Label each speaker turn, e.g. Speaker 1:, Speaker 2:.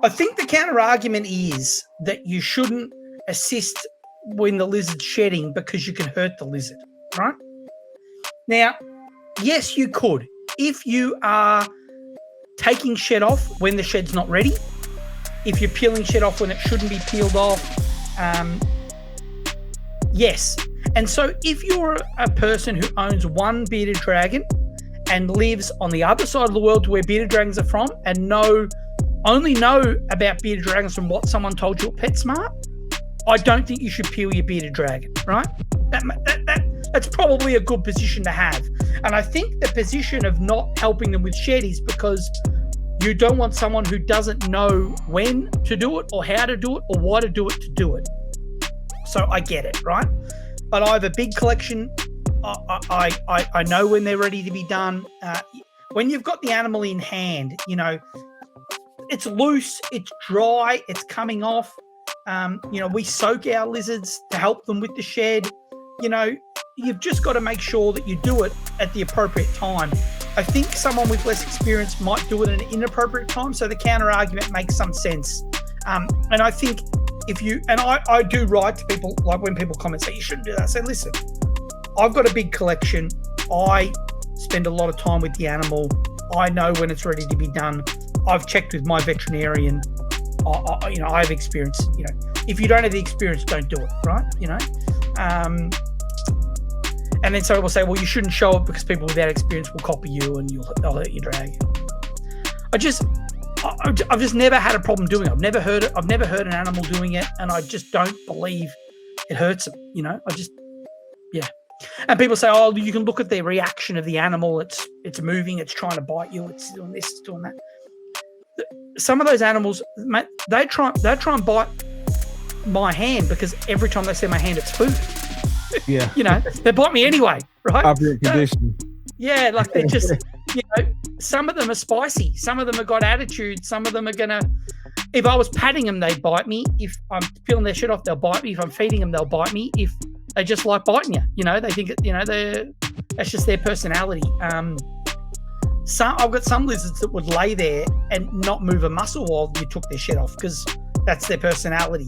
Speaker 1: I think the counter argument is that you shouldn't assist when the lizard's shedding because you can hurt the lizard, right? Now, yes, you could. If you are taking shed off when the shed's not ready, if you're peeling shed off when it shouldn't be peeled off, yes. And so if you're a person who owns one bearded dragon and lives on the other side of the world to where bearded dragons are from and only know about bearded dragons from what someone told you at PetSmart, I don't think you should peel your bearded dragon, right? That's probably a good position to have. And I think the position of not helping them with shed is because you don't want someone who doesn't know when to do it or how to do it or why to do it to do it. So I get it, right? But I have a big collection. I know when they're ready to be done. When you've got the animal in hand, it's loose, it's dry, it's coming off. We soak our lizards to help them with the shed. You've just got to make sure that you do it at the appropriate time. I think someone with less experience might do it at an inappropriate time, so the counter argument makes some sense. And I think I do write to people, like when people comment, say, you shouldn't do that. I say, listen, I've got a big collection. I spend a lot of time with the animal. I know when it's ready to be done. I've checked with my veterinarian. I have experience. If you don't have the experience, don't do it, right? And then someone will say, well, you shouldn't show it because people without experience will copy you and they'll hurt your dragon. I've just never had a problem doing it. I've never heard it. I've never heard an animal doing it, and I just don't believe it hurts them. Yeah. And people say, oh, you can look at the reaction of the animal. It's moving. It's trying to bite you. It's doing this. It's doing that. Some of those animals, mate, they try and bite my hand because every time they see my hand, it's food.
Speaker 2: Yeah.
Speaker 1: They bite me anyway, right?
Speaker 2: Appropriate condition.
Speaker 1: Yeah, like they're just, some of them are spicy. Some of them have got attitude. Some of them are going to, if I was patting them, they'd bite me. If I'm peeling their shit off, they'll bite me. If I'm feeding them, they'll bite me. If they just like biting you, they think, that's just their personality. I've got some lizards that would lay there and not move a muscle while you took their shit off because that's their personality.